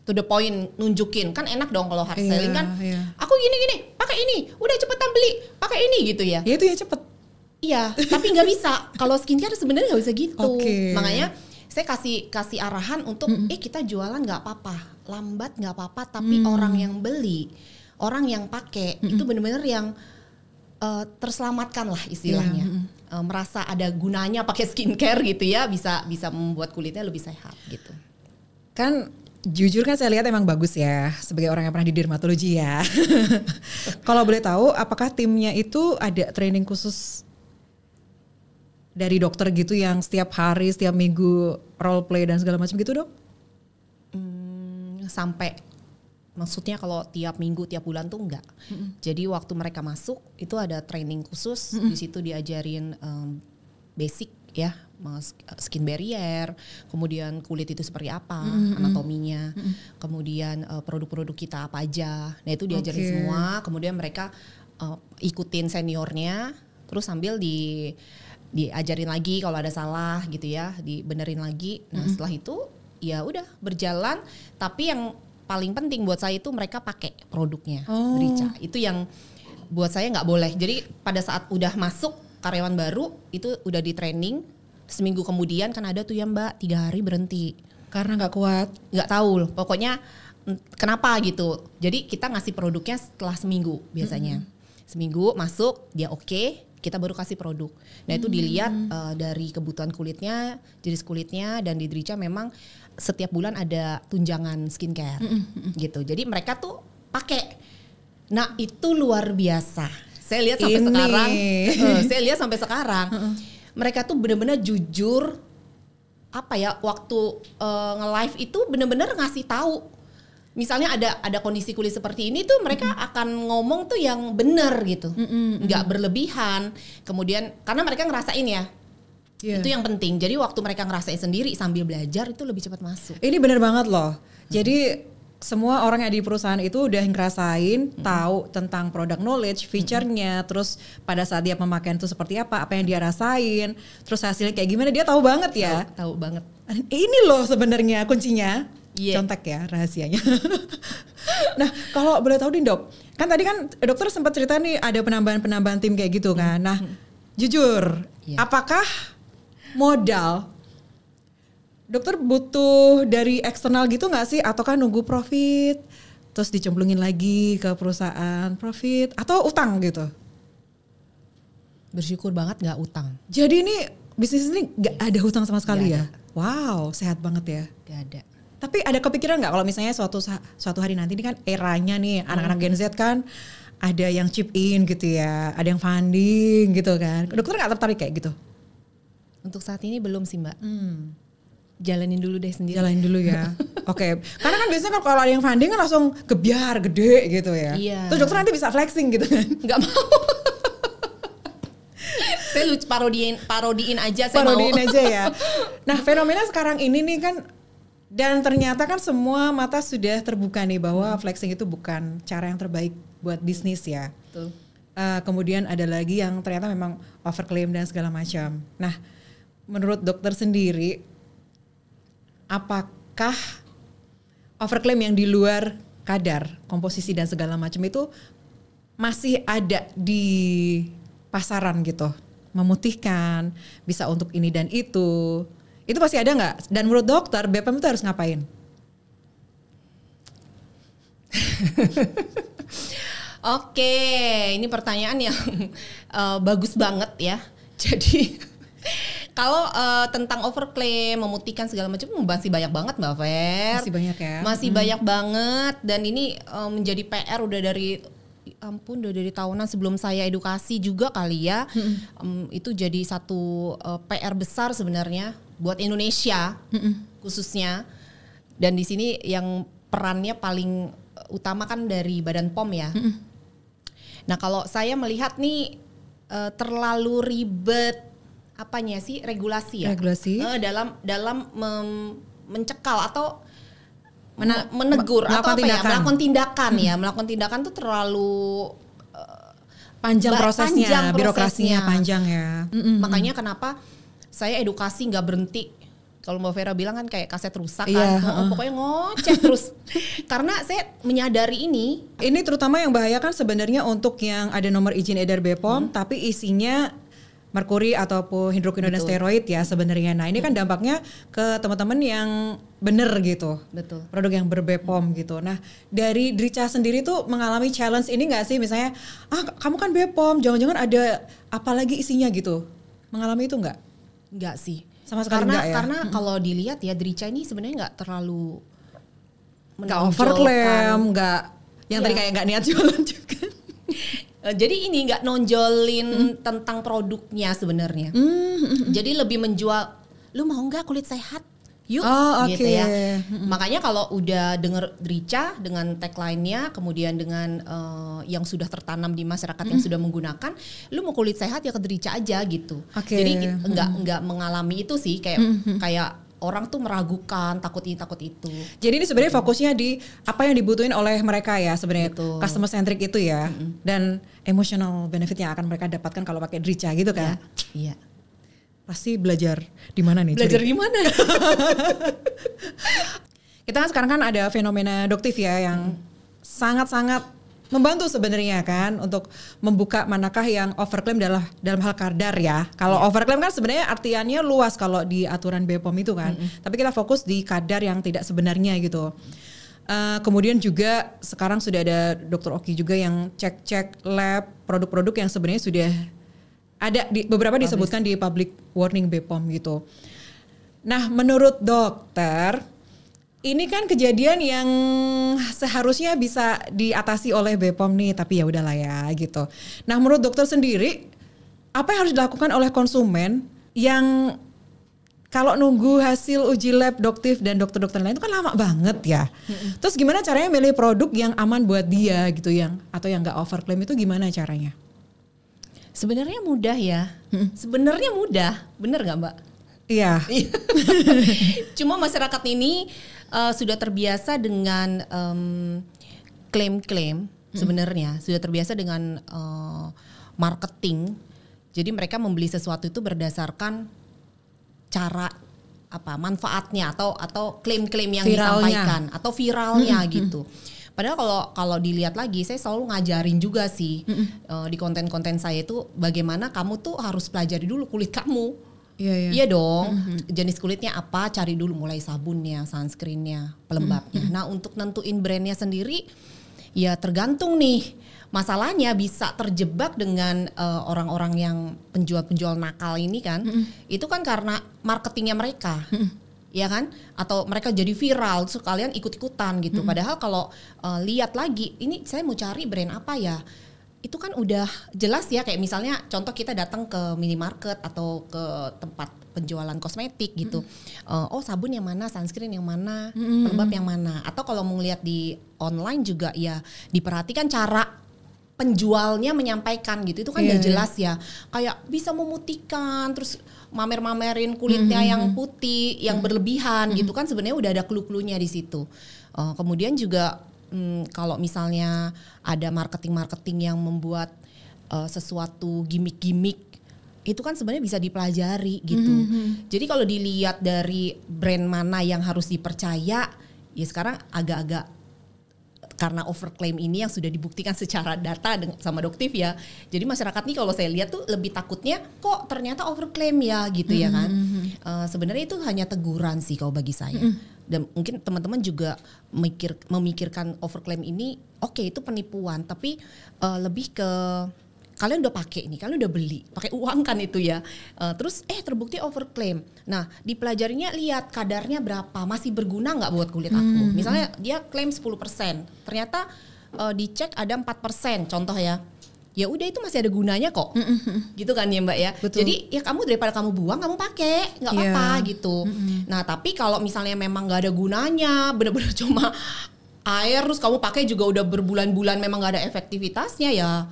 to the point nunjukin. Kan enak dong kalau hard selling kan. Aku gini, pakai ini, udah cepetan beli, pakai ini gitu ya. Ya itu ya cepet. Iya, tapi nggak bisa. Kalau skincare sebenarnya nggak bisa gitu. Makanya saya kasih arahan untuk kita jualan nggak apa-apa, lambat nggak apa-apa, tapi orang yang beli, orang yang pakai itu benar-benar yang terselamatkan lah istilahnya. Merasa ada gunanya pakai skincare gitu ya, bisa membuat kulitnya lebih sehat gitu. Kan jujur kan saya lihat emang bagus ya sebagai orang yang pernah di dermatologi ya. Kalau boleh tahu apakah timnya itu ada training khusus dari dokter gitu yang setiap hari, setiap minggu role play dan segala macam gitu dok? Sampai Maksudnya kalau tiap minggu, tiap bulan tuh enggak. Jadi waktu mereka masuk itu ada training khusus, di situ diajarin basic ya, skin barrier, kemudian kulit itu seperti apa, anatominya, kemudian produk-produk kita apa aja. Nah itu diajarin semua, kemudian mereka ikutin seniornya, terus sambil diajarin lagi kalau ada salah gitu ya, dibenerin lagi. Nah setelah itu ya udah berjalan, tapi yang paling penting buat saya itu mereka pakai produknya Drica. Itu yang buat saya nggak boleh. Jadi pada saat udah masuk karyawan baru itu udah di training, seminggu kemudian kan ada tuh ya Mbak 3 hari berhenti. Karena nggak kuat? Nggak tahu, pokoknya kenapa gitu. Jadi kita ngasih produknya setelah seminggu biasanya. Seminggu masuk dia oke, kita baru kasih produk. Nah itu dilihat dari kebutuhan kulitnya, jenis kulitnya, dan di Drica memang setiap bulan ada tunjangan skincare gitu. Jadi mereka tuh pakai. Nah itu luar biasa. Saya lihat sampai sekarang. Saya lihat sampai sekarang. Mereka tuh benar-benar jujur. Apa ya, waktu nge-live itu benar-benar ngasih tahu. Misalnya ada kondisi kulit seperti ini tuh mereka akan ngomong tuh yang benar gitu. Nggak berlebihan. Kemudian karena mereka ngerasain ya. Itu yang penting. Jadi waktu mereka ngerasain sendiri sambil belajar itu lebih cepat masuk. Ini benar banget loh. Jadi semua orang yang di perusahaan itu udah ngerasain, tahu tentang product knowledge, feature-nya, terus pada saat dia pemakaian itu seperti apa yang dia rasain, terus hasilnya kayak gimana, dia tahu banget ya. Tahu banget. Ini loh sebenarnya kuncinya. Contek ya rahasianya. Nah kalau boleh tahu nih Dok, kan tadi kan dokter sempat cerita nih ada penambahan tim kayak gitu kan. Nah jujur, apakah modal dokter butuh dari eksternal gitu nggak sih, ataukah nunggu profit terus dicemplungin lagi ke perusahaan profit atau utang gitu? Bersyukur banget nggak utang. Jadi ini bisnis ini nggak ada hutang sama sekali ya? Wow, sehat banget ya. Nggak ada. Tapi ada kepikiran nggak kalau misalnya suatu hari nanti ini kan eranya nih anak-anak Gen Z kan ada yang chip in gitu ya, ada yang funding gitu kan. Dokter nggak tertarik kayak gitu? Untuk saat ini belum sih Mbak. Jalanin dulu deh sendiri. Jalanin dulu ya. Oke. Karena kan biasanya kalau ada yang funding kan langsung gebyar gede gitu ya. Iya. Terus dokter nanti bisa flexing gitu kan? Nggak mau. Saya parodiin aja. Parodiin aja ya. Nah fenomena sekarang ini nih kan, dan ternyata kan semua mata sudah terbuka nih bahwa flexing itu bukan cara yang terbaik buat bisnis ya. Betul. Kemudian ada lagi yang ternyata memang overclaim dan segala macam. Nah, menurut dokter sendiri, apakah overclaim yang di luar kadar, komposisi dan segala macam itu masih ada di pasaran gitu? Memutihkan, bisa untuk ini dan itu pasti ada nggak? Dan menurut dokter, BPOM itu harus ngapain? Oke, ini pertanyaan yang bagus banget ya. Jadi kalau tentang overclaim, memutihkan segala macam masih banyak banget Mbak Fer. Masih banyak ya. Masih banyak banget, dan ini menjadi PR udah dari tahunan sebelum saya edukasi juga kali ya. Itu jadi satu PR besar sebenarnya buat Indonesia khususnya. Dan di sini yang perannya paling utama kan dari Badan POM ya. Nah kalau saya melihat nih terlalu ribet apanya sih regulasi ya? Regulasi. Dalam mencekal atau menegur atau apa tindakan. ya? Melakukan tindakan ya. Melakukan tindakan tuh terlalu panjang prosesnya, birokrasinya panjang ya. Makanya kenapa saya edukasi nggak berhenti. Kalau Mbak Vera bilang kan kayak kaset rusak kan, pokoknya ngoceh terus. Karena saya menyadari ini terutama yang bahaya kan sebenarnya untuk yang ada nomor izin edar BPOM, tapi isinya merkuri ataupun hidroquinone dan steroid ya sebenarnya. Nah ini kan dampaknya ke teman-teman yang bener gitu. Betul. Produk yang ber-BPOM gitu. Nah dari Drica sendiri tuh mengalami challenge ini nggak sih? Misalnya, kamu kan BPOM, jangan-jangan ada apa lagi isinya gitu? Mengalami itu nggak? Nggak sih. Sama sekali enggak ya? Karena kalau dilihat ya Drica ini sebenarnya nggak terlalu nggak overclaim, nggak yang tadi kayak nggak niat jualan juga. Jadi ini nggak nonjolin tentang produknya sebenarnya. Jadi lebih menjual, lu mau nggak kulit sehat? yuk gitu ya. Makanya kalau udah denger Drica dengan tagline-nya, kemudian dengan yang sudah tertanam di masyarakat yang sudah menggunakan, lu mau kulit sehat ya ke Drica aja gitu. Jadi nggak mengalami itu sih kayak orang tuh meragukan, takut ini takut itu. Jadi ini sebenarnya fokusnya di apa yang dibutuhin oleh mereka ya sebenarnya, customer centric itu ya, dan emotional benefit yang akan mereka dapatkan kalau pakai Drica gitu kan? Iya. Pasti belajar di mana nih? Belajar di mana? Kita kan sekarang kan ada fenomena Doktiv ya yang sangat-sangat membantu sebenarnya kan untuk membuka manakah yang overclaim dalam hal kadar ya. Kalau overclaim kan sebenarnya artiannya luas kalau di aturan BPOM itu kan. Tapi kita fokus di kadar yang tidak sebenarnya gitu. Kemudian juga sekarang sudah ada Dr. Oki juga yang cek lab produk-produk yang sebenarnya sudah ada beberapa disebutkan di public warning BPOM gitu. Nah, menurut dokter, ini kan kejadian yang seharusnya bisa diatasi oleh BPOM nih, tapi ya udahlah ya gitu. Nah, menurut dokter sendiri, apa yang harus dilakukan oleh konsumen yang kalau nunggu hasil uji lab Doktiv dan dokter-dokter lain itu kan lama banget ya. Terus gimana caranya milih produk yang aman buat dia gitu, yang atau yang nggak overclaim itu gimana caranya? Sebenarnya mudah ya. Sebenarnya mudah, bener nggak Mbak? Iya. Cuma masyarakat ini sudah terbiasa dengan klaim-klaim. Sebenarnya sudah terbiasa dengan marketing. Jadi mereka membeli sesuatu itu berdasarkan cara manfaatnya atau klaim-klaim yang disampaikan atau viralnya gitu. Padahal kalau dilihat lagi, saya selalu ngajarin juga sih di konten-konten saya itu bagaimana kamu tuh harus pelajari dulu kulit kamu. Iya dong, jenis kulitnya apa, cari dulu mulai sabunnya, sunscreennya, pelembabnya. Nah untuk nentuin brandnya sendiri, ya tergantung nih. Masalahnya bisa terjebak dengan orang-orang yang penjual-penjual nakal ini kan, itu kan karena marketingnya mereka. Ya kan, atau mereka jadi viral terus kalian ikut-ikutan gitu. Padahal kalau lihat lagi, ini saya mau cari brand apa ya, itu kan udah jelas ya. Kayak misalnya contoh kita datang ke minimarket atau ke tempat penjualan kosmetik gitu, oh sabun yang mana, sunscreen yang mana, pelembab yang mana. Atau kalau mau lihat di online juga ya diperhatikan cara penjualnya menyampaikan gitu, itu kan udah jelas ya, kayak bisa memutihkan terus mamer-mamerin kulitnya yang putih, yang berlebihan gitu kan, sebenarnya udah ada clue-cluenya di situ. Kemudian juga kalau misalnya ada marketing-marketing yang membuat sesuatu gimmick-gimmick, itu kan sebenarnya bisa dipelajari gitu. Jadi kalau dilihat dari brand mana yang harus dipercaya, ya sekarang agak-agak karena overclaim ini yang sudah dibuktikan secara data sama Doktiv ya. Jadi masyarakat nih kalau saya lihat tuh lebih takutnya kok ternyata overclaim ya gitu ya kan. Sebenarnya itu hanya teguran sih kalau bagi saya. Dan mungkin teman-teman juga memikirkan overclaim ini oke, itu penipuan, tapi lebih ke kalian udah pakai ini, kalian udah beli, pakai uang kan itu ya. Terus terbukti overclaim. Nah, dipelajarinya lihat kadarnya berapa, masih berguna nggak buat kulit aku. Misalnya dia klaim 10%, ternyata dicek ada 4%, contoh ya. Ya udah itu masih ada gunanya kok. Gitu kan ya Mbak ya. Betul. Jadi ya kamu daripada kamu buang, kamu pakai, nggak apa-apa gitu. Nah, tapi kalau misalnya memang nggak ada gunanya, benar-benar cuma air terus kamu pakai juga udah berbulan-bulan memang nggak ada efektivitasnya ya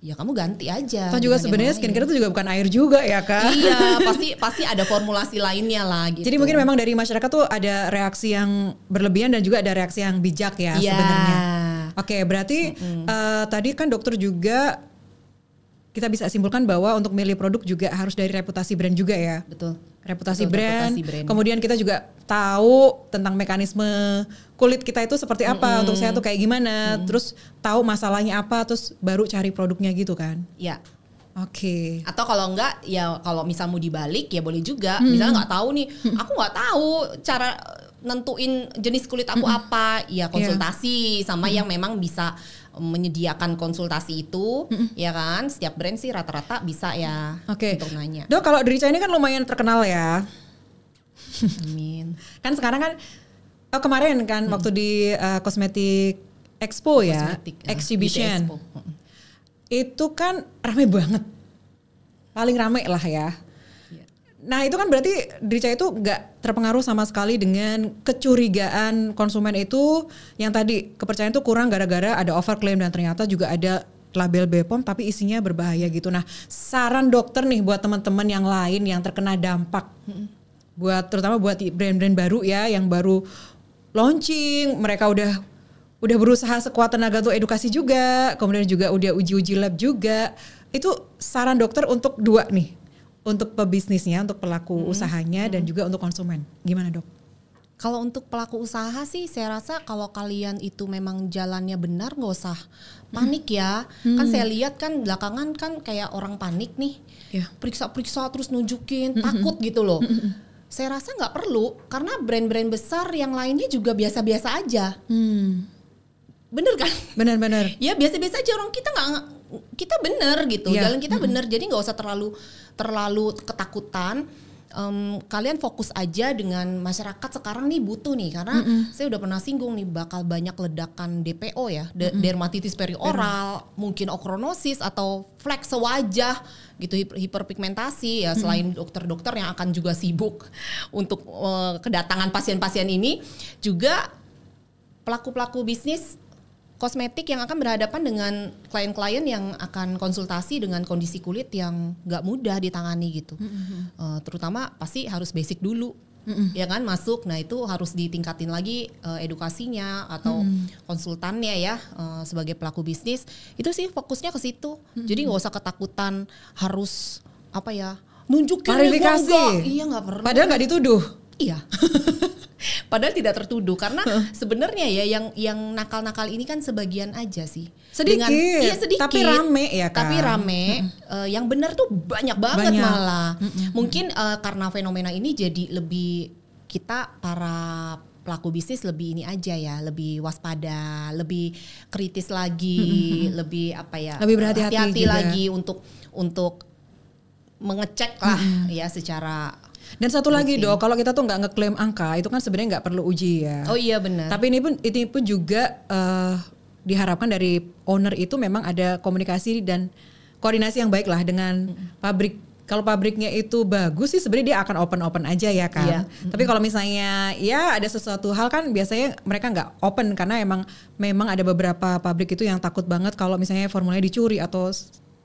kamu ganti aja. Atau juga sebenarnya skincare itu juga bukan air juga ya kan? Iya, pasti ada formulasi lainnya lah gitu. Jadi mungkin memang dari masyarakat tuh ada reaksi yang berlebihan dan juga ada reaksi yang bijak ya sebenarnya. Oke, berarti tadi kan dokter juga kita bisa simpulkan bahwa untuk milih produk juga harus dari reputasi brand juga ya. Betul. Reputasi brand. Kemudian kita juga tahu tentang mekanisme kulit kita itu seperti apa, untuk saya tuh kayak gimana, terus tahu masalahnya apa, terus baru cari produknya gitu kan. Ya. Oke. Atau kalau enggak ya kalau misal mau dibalik ya boleh juga. Misalnya nggak tahu nih, aku nggak tahu cara nentuin jenis kulit aku apa, ya konsultasi sama yang memang bisa menyediakan konsultasi itu, ya kan. Setiap brand sih rata-rata bisa ya untuk nanya. Dok, kalau Drica ini kan lumayan terkenal ya. Amin. Kan sekarang kan kemarin kan waktu di Cosmetic Expo ya, Exhibition. Itu kan rame banget. Paling rame lah ya. Nah itu kan berarti Drica itu nggak terpengaruh sama sekali dengan kecurigaan konsumen itu yang tadi kepercayaan itu kurang gara-gara ada overclaim dan ternyata juga ada label BPOM tapi isinya berbahaya gitu. Nah saran dokter nih buat teman-teman yang lain yang terkena dampak, terutama buat brand-brand baru ya yang baru launching, mereka udah berusaha sekuat tenaga untuk edukasi juga, kemudian juga udah uji-uji lab juga. Itu saran dokter untuk dua nih, untuk pebisnisnya, untuk pelaku usahanya dan juga untuk konsumen. Gimana dok? Kalau untuk pelaku usaha sih saya rasa kalau kalian itu memang jalannya benar nggak usah panik ya. Kan saya lihat kan belakangan kan kayak orang panik nih. Periksa-periksa terus nunjukin takut gitu loh. Saya rasa nggak perlu karena brand-brand besar yang lainnya juga biasa-biasa aja. Bener kan? Benar-benar. Ya biasa-biasa aja orang kita bener gitu. Jalan kita bener jadi nggak usah terlalu ketakutan. Kalian fokus aja dengan masyarakat sekarang nih butuh nih karena saya udah pernah singgung nih bakal banyak ledakan DPO ya, dermatitis perioral, mungkin okronosis atau flek sewajah gitu, hiperpigmentasi ya. Selain dokter-dokter yang akan juga sibuk untuk kedatangan pasien-pasien ini, juga pelaku-pelaku bisnis kosmetik yang akan berhadapan dengan klien-klien yang akan konsultasi dengan kondisi kulit yang nggak mudah ditangani gitu. Terutama pasti harus basic dulu, ya kan masuk. Nah itu harus ditingkatin lagi edukasinya atau konsultannya ya sebagai pelaku bisnis. Itu sih fokusnya ke situ. Jadi nggak usah ketakutan harus nunjukin klarifikasi. Iya nggak perlu. Padahal nggak dituduh. Iya. Padahal tidak tertuduh karena sebenarnya ya yang nakal-nakal ini kan sebagian aja sih. Sedikit. Sedikit. Tapi rame ya kan. Tapi rame. Yang benar tuh banyak banget malah. Mungkin karena fenomena ini jadi lebih kita para pelaku bisnis lebih ini aja ya, lebih waspada, lebih kritis lagi, lebih lebih berhati-hati lagi untuk mengecek lah ya secara. Dan satu lagi dok, kalau kita tuh nggak ngeklaim angka itu kan sebenarnya nggak perlu uji ya. Oh iya benar. Tapi ini pun juga diharapkan dari owner itu memang ada komunikasi dan koordinasi yang baik lah dengan pabrik. Kalau pabriknya itu bagus sih sebenarnya dia akan open aja ya kan. Iya. Tapi kalau misalnya ya ada sesuatu hal kan biasanya mereka nggak open karena memang ada beberapa pabrik itu yang takut banget kalau misalnya formulanya dicuri atau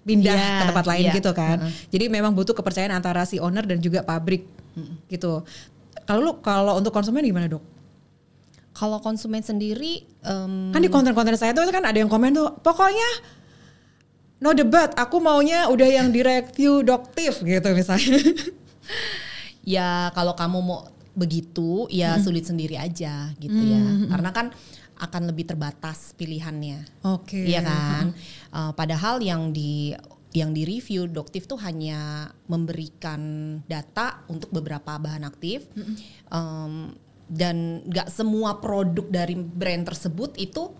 pindah ke tempat lain gitu kan. Jadi memang butuh kepercayaan antara si owner dan juga pabrik gitu. Kalau untuk konsumen gimana dok? Kalau konsumen sendiri kan di konten-konten saya tuh kan ada yang komen tuh pokoknya no debat, aku maunya udah yang direct view doktif gitu misalnya. Ya kalau kamu mau begitu ya sulit sendiri aja gitu ya. Karena kan akan lebih terbatas pilihannya. Oke. Iya kan? Padahal yang di review doktif tuh hanya memberikan data untuk beberapa bahan aktif. Dan gak semua produk dari brand tersebut itu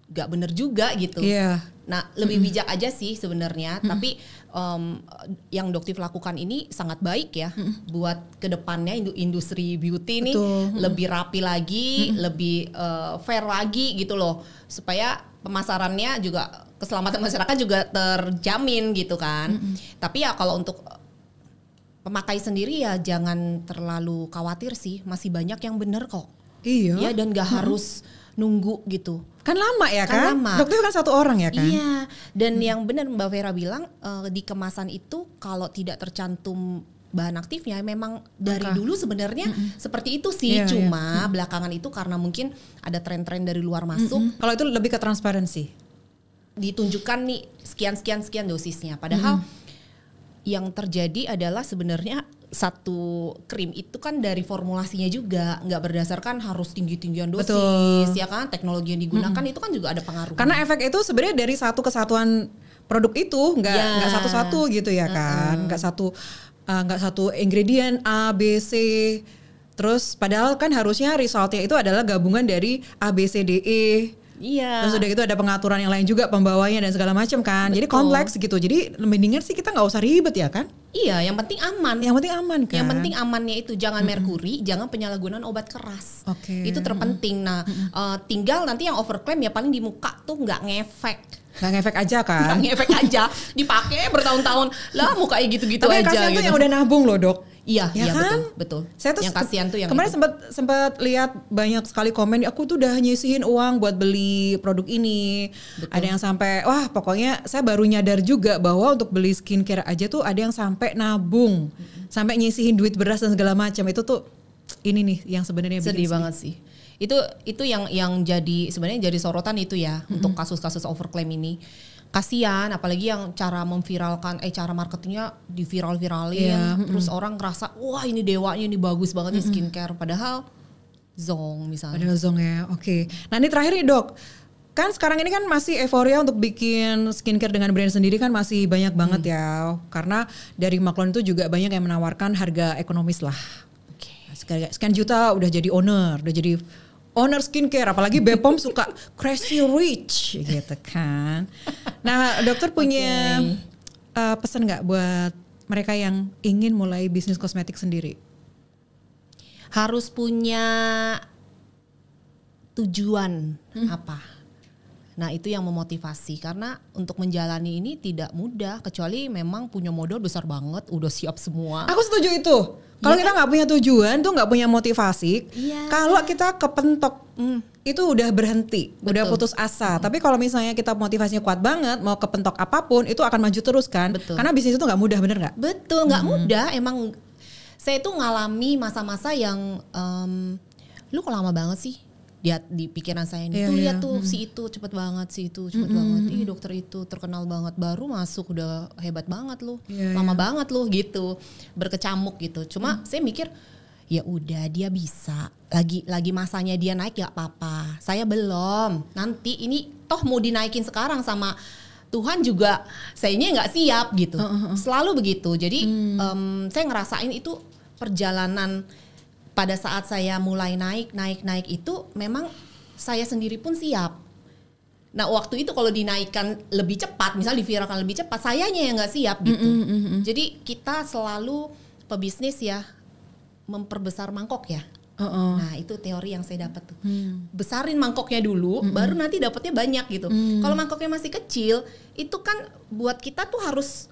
gak bener juga gitu. Iya. Nah lebih bijak aja sih sebenarnya, tapi yang doktif lakukan ini sangat baik ya buat kedepannya industri beauty ini lebih rapi lagi, lebih fair lagi gitu loh, supaya pemasarannya juga keselamatan masyarakat juga terjamin gitu kan. Tapi ya kalau untuk pemakai sendiri ya jangan terlalu khawatir sih, masih banyak yang bener kok. Iya. Ya dan gak harus nunggu gitu. Kan lama ya kan? Lama. Dokter kan satu orang ya kan? Iya. Dan yang benar Mbak Vera bilang di kemasan itu kalau tidak tercantum bahan aktifnya memang dari dulu sebenarnya seperti itu sih. Cuma belakangan itu karena mungkin ada tren-tren dari luar masuk. Kalau itu lebih ke transparansi. Ditunjukkan nih sekian dosisnya. Padahal yang terjadi adalah sebenarnya satu krim itu kan dari formulasinya juga nggak berdasarkan harus tinggi-tinggian dosis. Betul. Ya kan, teknologi yang digunakan itu kan juga ada pengaruh. Karena efek itu sebenarnya dari satu kesatuan produk itu nggak satu-satu gitu ya kan, nggak satu ingredient A B C. Terus padahal kan harusnya resultnya itu adalah gabungan dari A B C D E. Iya. Terus udah gitu ada pengaturan yang lain juga, pembawanya dan segala macam kan. Betul. Jadi kompleks gitu. Jadi mendingan sih kita nggak usah ribet ya kan? Iya, yang penting aman. Yang penting aman kan. Yang penting amannya itu jangan merkuri, jangan penyalahgunaan obat keras. Itu terpenting. Nah, tinggal nanti yang overclaim ya paling di muka tuh nggak ngefek. Nggak ngefek aja kan? Nggak ngefek aja, dipakai bertahun-tahun lah mukanya gitu-gitu tapi aja. Tapi kasihan gitu. Tuh yang udah nabung loh dok. Iya, Ya iya kan? betul. Saya tuh Yang kasihan tuh yang kemarin itu. sempat lihat banyak sekali komen, aku tuh udah nyisihin uang buat beli produk ini. Betul. Ada yang sampai wah pokoknya saya baru nyadar juga bahwa untuk beli skincare aja tuh ada yang sampai nabung, sampai nyisihin duit beras dan segala macam. Itu tuh ini nih yang sebenarnya Sedih banget sih. Itu yang jadi sebenarnya jadi sorotan itu ya untuk kasus-kasus overclaim ini. Kasian apalagi yang cara memviralkan cara marketingnya diviral-viralin terus orang ngerasa wah ini dewanya ini bagus banget nih skincare padahal zong misalnya. Padahal zong ya. Oke. Nah, ini terakhir nih, Dok. Kan sekarang ini kan masih euforia untuk bikin skincare dengan brand sendiri kan masih banyak banget ya. Karena dari Maklon itu juga banyak yang menawarkan harga ekonomis lah. Sekian juta udah jadi owner skincare, apalagi Bepom suka crazy rich gitu kan. Nah, dokter punya pesan nggak buat mereka yang ingin mulai bisnis kosmetik sendiri? Harus punya tujuan apa? Nah itu yang memotivasi karena untuk menjalani ini tidak mudah kecuali memang punya modal besar banget, udah siap semua. Aku setuju itu. Kalau kita nggak punya tujuan tuh nggak punya motivasi. Kalau kita kepentok itu udah berhenti, udah putus asa. Tapi kalau misalnya kita motivasinya kuat banget, mau kepentok apapun itu akan maju terus kan. Betul. Karena bisnis itu nggak mudah, bener nggak? Betul, nggak mudah. Emang saya itu ngalami masa-masa yang lu kok lama banget sih? Di pikiran saya ini tuh lihat tuh si itu cepet banget, si itu cepet banget, ih dokter itu terkenal banget, baru masuk udah hebat banget lu, lama banget lu gitu, berkecamuk gitu. Cuma saya mikir ya udah dia bisa, lagi masanya dia naik ya apa-apa, saya belum, nanti ini toh mau dinaikin sekarang sama Tuhan juga sayanya nggak siap gitu, selalu begitu. Jadi saya ngerasain itu perjalanan. Pada saat saya mulai naik itu memang saya sendiri pun siap. Nah waktu itu kalau dinaikkan lebih cepat, misalnya diviralkan lebih cepat, sayanya yang nggak siap gitu. Jadi kita selalu pebisnis ya memperbesar mangkok ya. Nah itu teori yang saya dapat tuh. Besarin mangkoknya dulu, baru nanti dapatnya banyak gitu. Kalau mangkoknya masih kecil, itu kan buat kita tuh harus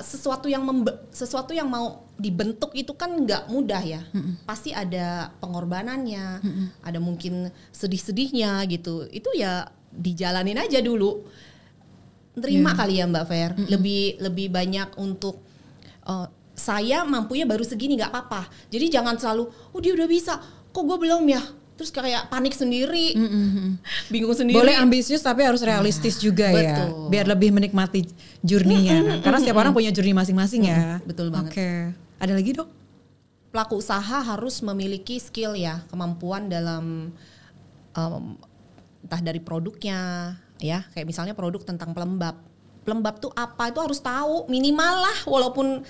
sesuatu yang mau dibentuk itu kan nggak mudah ya. Pasti ada pengorbanannya, ada mungkin sedih-sedihnya gitu. Itu ya dijalanin aja dulu. Terima kali ya Mbak Fer. Lebih banyak untuk saya mampunya baru segini nggak apa-apa. Jadi jangan selalu dia udah bisa, kok gue belum ya. Terus kayak panik sendiri, bingung sendiri. Boleh ambisius tapi harus realistis juga ya, biar lebih menikmati journey-nya. Karena setiap orang punya journey masing-masing ya. Betul banget. Oke. Ada lagi Dok? Pelaku usaha harus memiliki skill ya, kemampuan dalam entah dari produknya ya, kayak misalnya produk tentang pelembab. Pelembab tuh apa itu harus tahu minimal lah, walaupun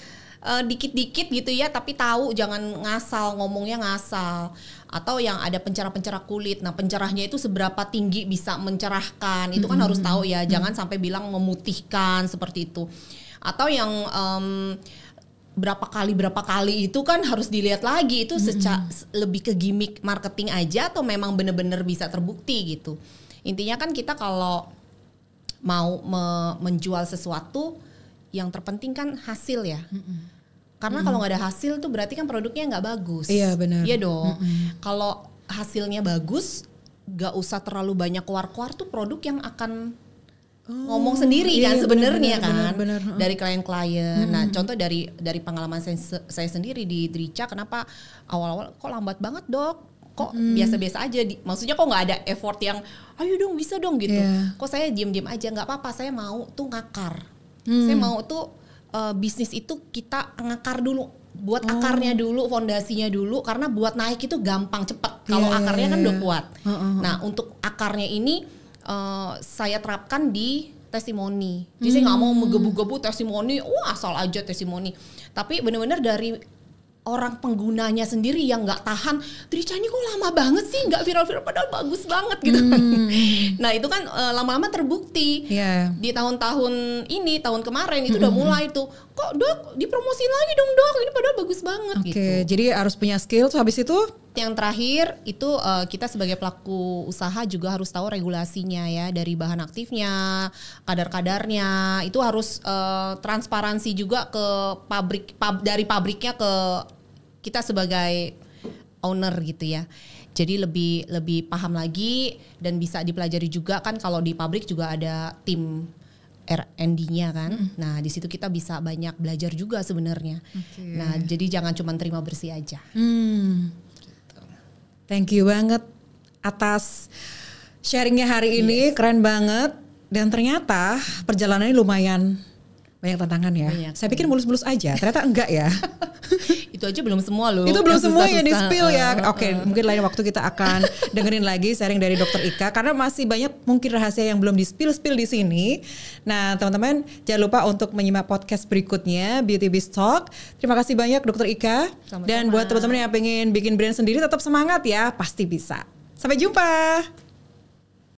dikit-dikit gitu ya, tapi tahu, jangan ngasal, ngomongnya ngasal. Atau yang ada pencerah-pencerah kulit, nah pencerahnya itu seberapa tinggi bisa mencerahkan, itu kan harus tahu ya, jangan sampai bilang memutihkan seperti itu. Atau yang berapa kali itu kan harus dilihat lagi, itu lebih ke gimmick marketing aja atau memang benar-benar bisa terbukti gitu. Intinya kan kita kalau mau menjual sesuatu, yang terpenting kan hasil ya. Karena kalau nggak ada hasil tuh berarti kan produknya nggak bagus. Iya benar. Iya dong. Kalau hasilnya bagus, nggak usah terlalu banyak keluar-keluar tuh produk yang akan ngomong sendiri kan sebenarnya kan. Bener. Dari klien-klien. Nah contoh dari pengalaman saya sendiri di Drica, kenapa awal-awal kok lambat banget Dok? Kok biasa-biasa aja, maksudnya kok nggak ada effort yang ayo dong bisa dong gitu. Kok saya diem-diem aja, nggak apa-apa, saya mau tuh ngakar. Saya mau tuh bisnis itu kita ngakar dulu, buat akarnya dulu, fondasinya dulu, karena buat naik itu gampang cepet kalau akarnya kan udah kuat. Nah untuk akarnya ini saya terapkan di testimoni. Jadi saya nggak mau menggebu-gebu testimoni, asal aja testimoni. Tapi benar-benar dari orang penggunanya sendiri yang nggak tahan, Drica ini kok lama banget sih nggak viral-viral padahal bagus banget gitu. Nah itu kan lama-lama terbukti di tahun-tahun ini, tahun kemarin itu udah mulai tuh, kok kok dok dipromosin lagi dong dok, ini padahal bagus banget gitu. Jadi harus punya skill. Habis itu yang terakhir itu kita sebagai pelaku usaha juga harus tahu regulasinya ya, dari bahan aktifnya, kadar-kadarnya, itu harus transparansi juga ke dari pabriknya ke kita sebagai owner gitu ya. Jadi lebih paham lagi dan bisa dipelajari juga kan, kalau di pabrik juga ada tim R&D-nya kan. Nah, di situ kita bisa banyak belajar juga sebenarnya. Nah, jadi jangan cuma terima bersih aja. Thank you banget atas sharingnya hari ini, keren banget. Dan ternyata perjalanannya lumayan banyak tantangan ya. Banyak. Saya pikir mulus-mulus aja, ternyata enggak ya. Itu aja belum semua loh. Itu belum semua yang di-spill ya. Oke, mungkin lain waktu kita akan dengerin lagi sharing dari Dr. Ika, karena masih banyak mungkin rahasia yang belum di-spill di sini. Nah, teman-teman jangan lupa untuk menyimak podcast berikutnya Beauty Biz Talk. Terima kasih banyak Dr. Ika. Sama-sama. Dan buat teman-teman yang pengen bikin brand sendiri, tetap semangat ya, pasti bisa. Sampai jumpa.